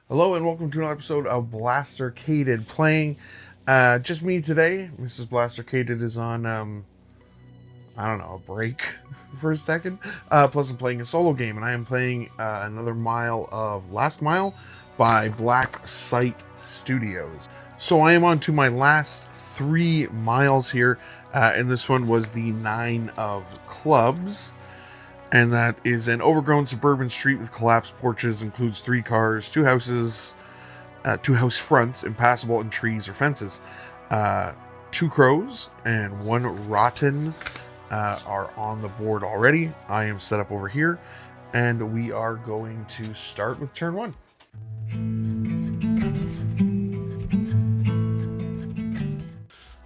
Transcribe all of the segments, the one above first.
Hello and welcome to another episode of Blastercaded playing. Just me today. Mrs. Blastercaded is on, I don't know, a break for a second. Plus I'm playing a solo game, and I am playing another mile of Last Mile by Black Site Studios. So I am on to my last 3 miles here, and this one was the 9 of Clubs. And that is an overgrown suburban street with collapsed porches, includes 3 cars, 2 houses, 2 house fronts, impassable in trees or fences. 2 crows and 1 rotten are on the board already. I am set up over here, and we are going to start with turn 1.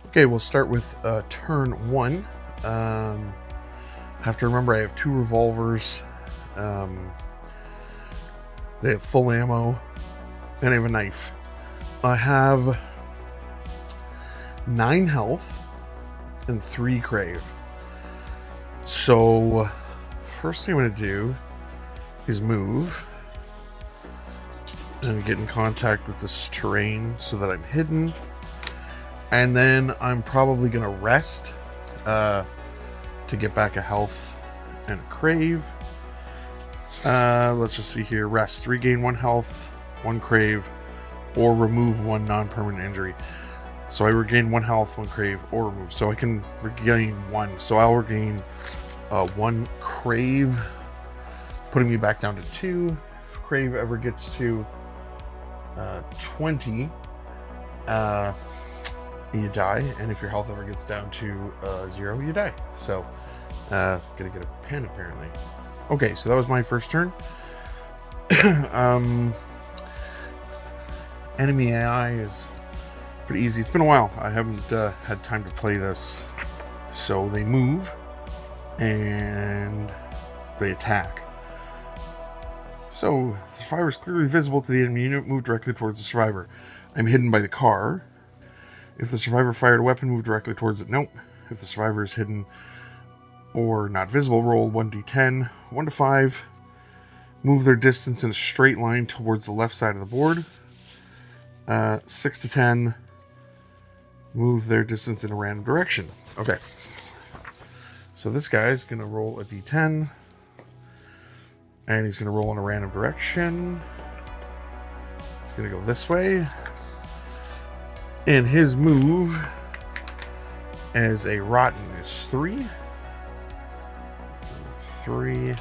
Okay, we'll start with turn 1. Have to remember I have 2 revolvers, they have full ammo, and I have a knife. I have 9 health and 3 crave. So first thing I'm going to do is move and get in contact with this terrain so that I'm hidden, and then I'm probably going to rest to get back a health and a crave. Let's just see here. Rest. Regain 1 health, 1 crave, or remove 1 non-permanent injury. So I regain 1 health, 1 crave, or remove. So I can regain 1. So I'll regain 1 crave, putting me back down to 2. If crave ever gets to 20, you die, and if your health ever gets down to 0, you die. So, gonna get a pen apparently. Okay, so that was my first turn. Enemy AI is pretty easy. It's been a while. I haven't had time to play this. So they move and they attack. So the survivor is clearly visible to the enemy unit. Move directly towards the survivor. I'm hidden by the car. If the survivor fired a weapon, move directly towards it. Nope. If the survivor is hidden or not visible, roll 1d10, 1 to 5. Move their distance in a straight line towards the left side of the board. 6 to 10. Move their distance in a random direction. Okay. So this guy's going to roll a d10. And he's going to roll in a random direction. He's going to go this way. And his move as a rotten is 3. 3.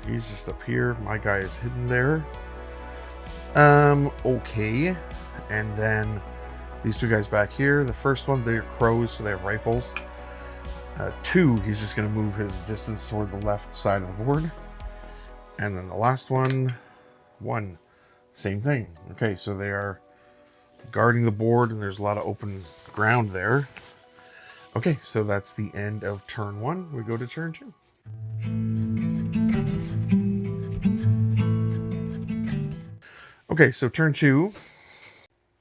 He's just up here. My guy is hidden there. Okay. And then these 2 guys back here. The first one, they're crows, so they have rifles. 2, he's just going to move his distance toward the left side of the board. And then the last one, 1. Same thing. Okay, so they are guarding the board, and there's a lot of open ground there. Okay, so that's the end of turn 1. We go to turn 2. Okay, so turn 2.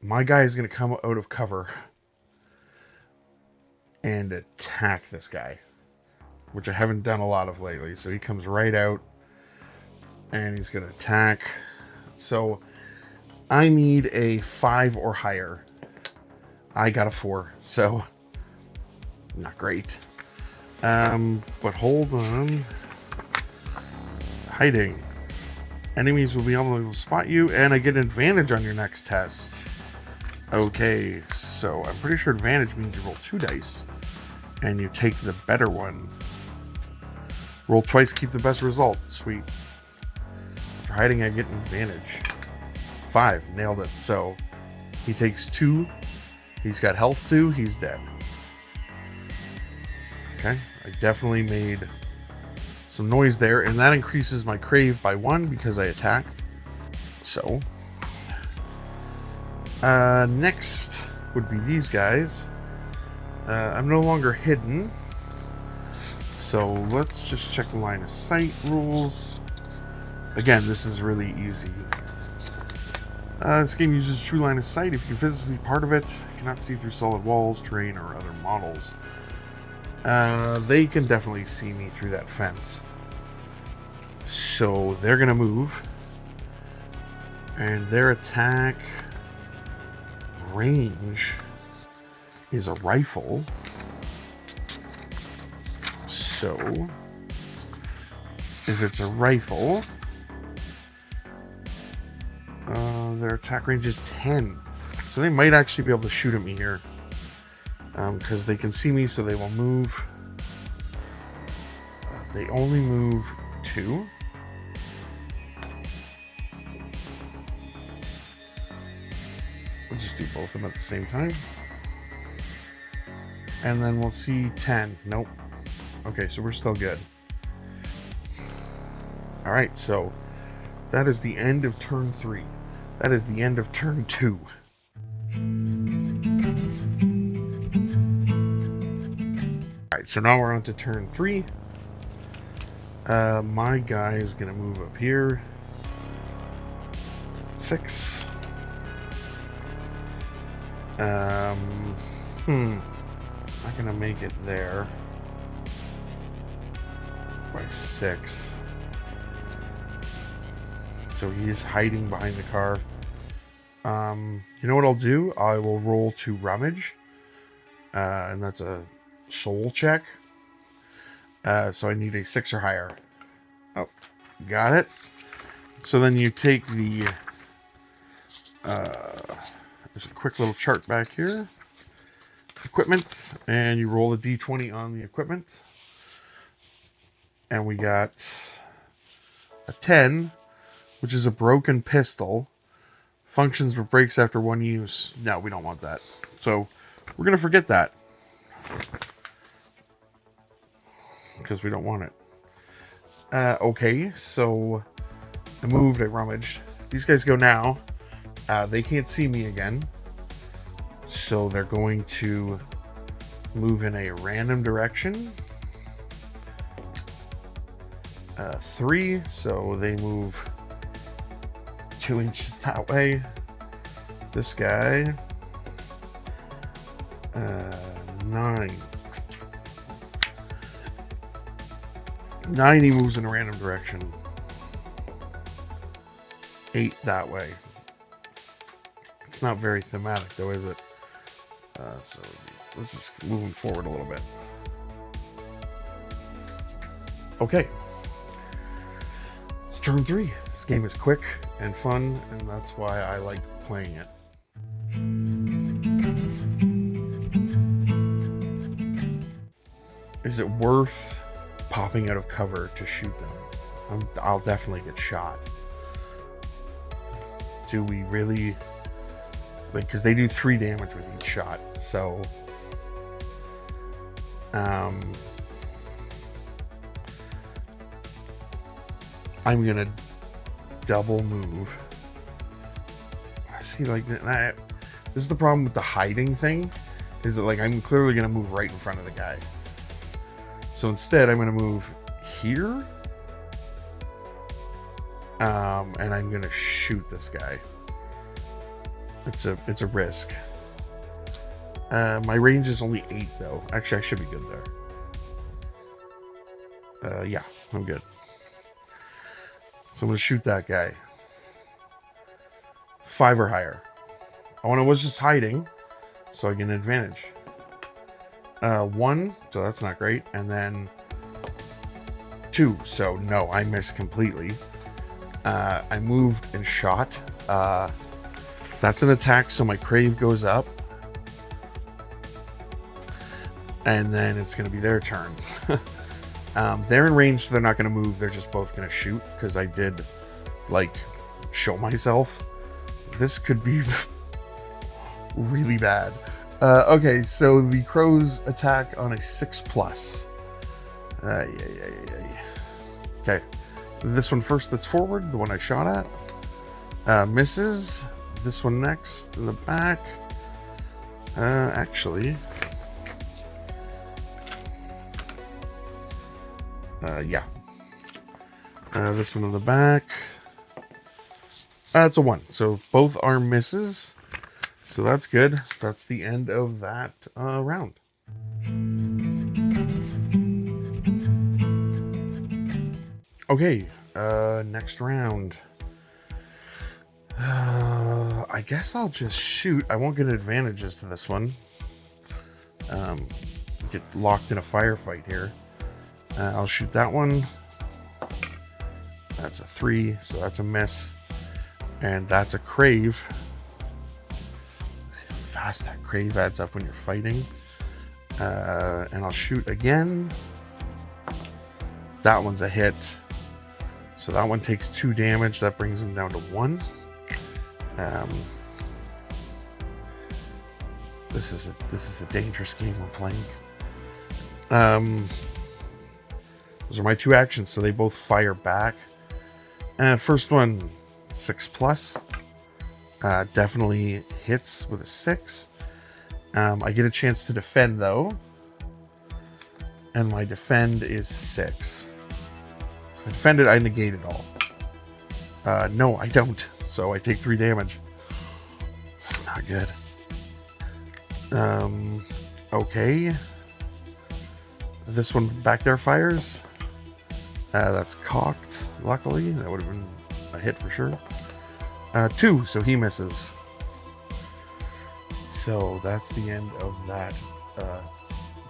My guy is going to come out of cover and attack this guy, which I haven't done a lot of lately. So he comes right out and he's going to attack. So I need a 5 or higher. I got a 4, so not great. But hold on. Hiding. Enemies will be able to spot you, and I get an advantage on your next test. Okay, so I'm pretty sure advantage means you roll 2 dice, and you take the better one. Roll twice, keep the best result. Sweet. After hiding, I get an advantage. 5, nailed it. So he takes 2. He's got health 2. He's dead. Okay, I definitely made some noise there, and that increases my crave by 1 because I attacked. So next would be these guys. I'm no longer hidden, so let's just check the line of sight rules. Again, this is really easy. This game uses true line of sight. If you physically part of it, you cannot see through solid walls, terrain, or other models. They can definitely see me through that fence. So they're going to move. And their attack range is a rifle. So if it's a rifle, their attack range is 10. So they might actually be able to shoot at me here. Because they can see me, so they will move. They only move 2. We'll just do both of them at the same time. And then we'll see 10. Nope. Okay, so we're still good. All right, so that is the end of turn 3. That is the end of turn 2. All right, so now we're on to turn 3. My guy is going to move up here. 6. Not going to make it there. By 6. So he's hiding behind the car. You know what I'll do? I will roll to rummage. And that's a soul check. So I need a 6 or higher. Oh, got it. So then you take the... there's a quick little chart back here. Equipment. And you roll a d20 on the equipment. And we got a 10, which is a broken pistol. Functions but breaks after 1 use. No, we don't want that. So we're going to forget that. Because we don't want it. Okay, so I moved, I rummaged. These guys go now. They can't see me again. So they're going to move in a random direction. 3, so they move 2 inches that way. This guy, 9. 9, he moves in a random direction. 8 that way. It's not very thematic though, is it? So let's just move him forward a little bit. Okay. It's turn 3. This game is quick and fun, and that's why I like playing it. Is it worth popping out of cover to shoot them? I'll definitely get shot. Do we really... Like, because they do 3 damage with each shot, so... I'm gonna double move. See, like, this is the problem with the hiding thing, is that, like, I'm clearly gonna move right in front of the guy. So instead, I'm gonna move here, and I'm gonna shoot this guy. It's a risk. My range is only 8 though. Actually, I should be good there. Yeah, I'm good. So I'm gonna shoot that guy. 5 or higher. Oh, and I was just hiding, so I get an advantage. 1, so that's not great, and then 2, so no, I missed completely. I moved and shot. That's an attack, so my crave goes up. And then it's going to be their turn. They're in range, so they're not going to move. They're just both going to shoot, because I did, like, show myself. This could be really bad. Okay, so the crows attack on a 6+. Okay, this one first that's forward, the one I shot at. Misses. This one next, in the back. Actually... yeah. This one in the back. It's a 1. So both are misses. So that's good. That's the end of that round. Okay. Next round. I guess I'll just shoot. I won't get advantages to this one. Get locked in a firefight here. I'll shoot that one. That's a 3, so that's a miss. And that's a crave. See how fast that crave adds up when you're fighting. And I'll shoot again. That one's a hit. So that one takes 2 damage. That brings him down to 1. This is a dangerous game we're playing. Those are my 2 actions, so they both fire back. First one, 6+. Definitely hits with a 6. I get a chance to defend though, and my defend is 6. So if I defend it, I negate it all. No, I don't. So I take 3 damage. This is not good. Okay. This one back there fires. That's cocked, luckily. That would have been a hit for sure. 2, so he misses. So that's the end of that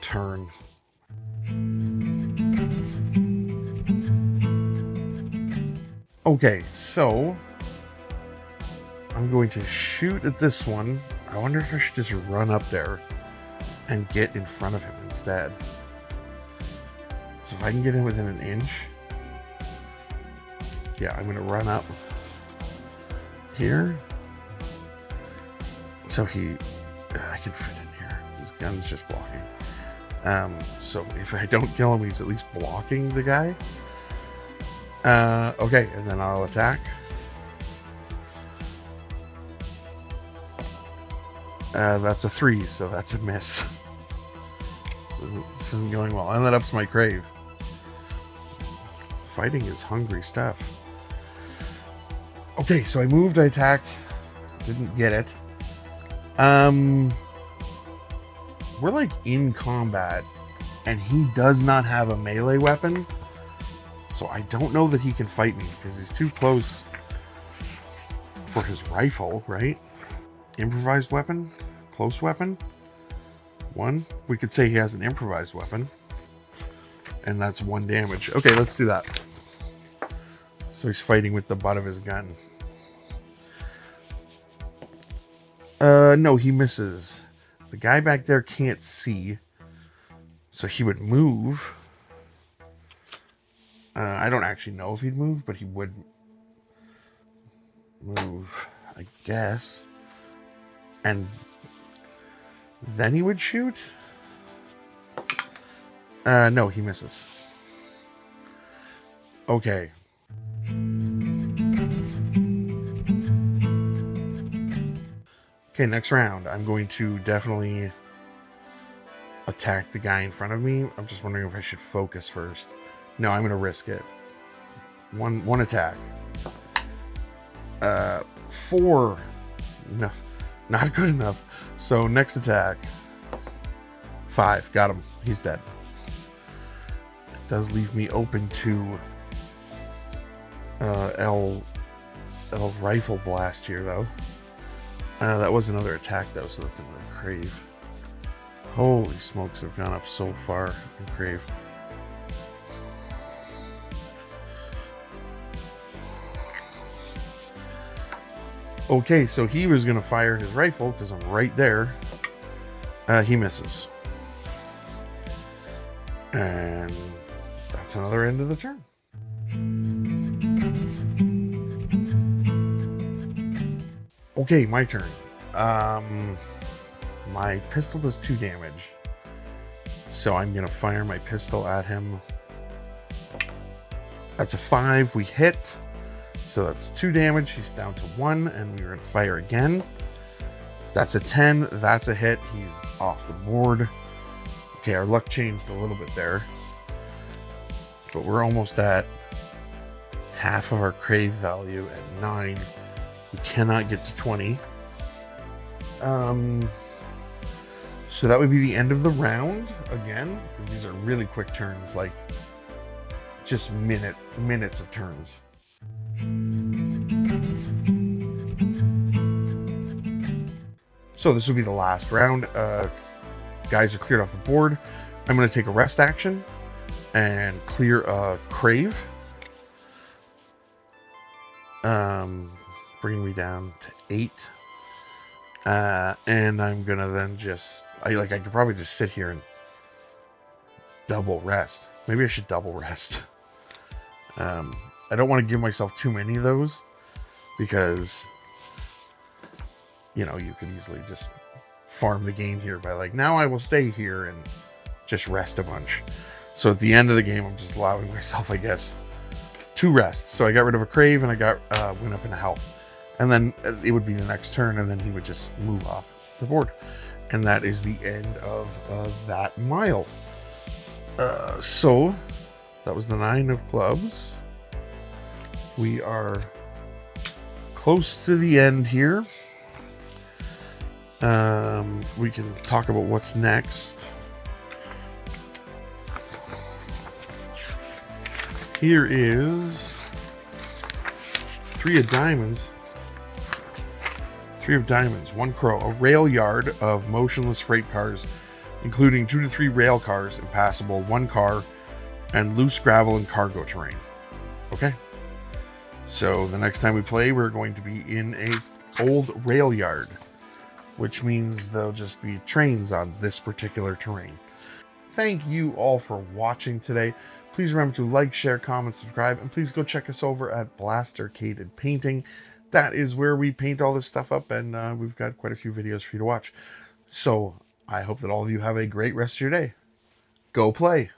turn. Okay, so I'm going to shoot at this one. I wonder if I should just run up there and get in front of him instead. So if I can get in within an inch. Yeah, I'm going to run up here. So I can fit in here. His gun's just blocking. So if I don't kill him, he's at least blocking the guy. Okay, and then I'll attack. That's a 3, so that's a miss. This isn't going well. And that ups my crave. Fighting is hungry stuff. Okay, so I moved, I attacked. Didn't get it. We're like in combat, and he does not have a melee weapon. So I don't know that he can fight me because he's too close for his rifle, right? Improvised weapon? Close weapon? 1. We could say he has an improvised weapon. And that's 1 damage. Okay, let's do that. So he's fighting with the butt of his gun. No, he misses. The guy back there can't see. So he would move. I don't actually know if he'd move, but he would move, I guess. And then he would shoot? No, he misses. Okay. Okay, next round. I'm going to definitely attack the guy in front of me. I'm just wondering if I should focus first. No, I'm going to risk it. One attack. 4. No, not good enough. So next attack. 5. Got him. He's dead. It does leave me open to L rifle blast here, though. That was another attack, though, so that's another crave. Holy smokes, I've gone up so far in crave. Okay, so he was going to fire his rifle because I'm right there. He misses. And that's another end of the turn. Okay, my turn. My pistol does 2 damage. So I'm going to fire my pistol at him. That's a 5. We hit. So that's 2 damage. He's down to 1. And we're going to fire again. That's a 10. That's a hit. He's off the board. Okay, our luck changed a little bit there. But we're almost at half of our crave value at 9. We cannot get to 20. So that would be the end of the round again. These are really quick turns, like just minutes of turns. So this will be the last round. Guys are cleared off the board. I'm going to take a rest action and clear a Crave. Bringing me down to 8. And I'm going to then I could probably just sit here and double rest. Maybe I should double rest. I don't want to give myself too many of those because, you know, you could easily just farm the game here by like, now I will stay here and just rest a bunch. So at the end of the game, I'm just allowing myself, I guess, 2 rests. So I got rid of a Crave and I got went up into health. And then it would be the next turn and then he would just move off the board. And that is the end of that mile. So that was the 9 of clubs. We are close to the end here. We can talk about what's next. Here is 3 of diamonds. 3 of diamonds, 1 crow, a rail yard of motionless freight cars, including 2 to 3 rail cars, impassable, 1 car, and loose gravel and cargo terrain. Okay. So the next time we play, we're going to be in a old rail yard, which means there'll just be trains on this particular terrain. Thank you all for watching today. Please remember to like, share, comment, subscribe, and please go check us over at Blastercaded Painting. That is where we paint all this stuff up, and we've got quite a few videos for you to watch. So I hope that all of you have a great rest of your day. Go play!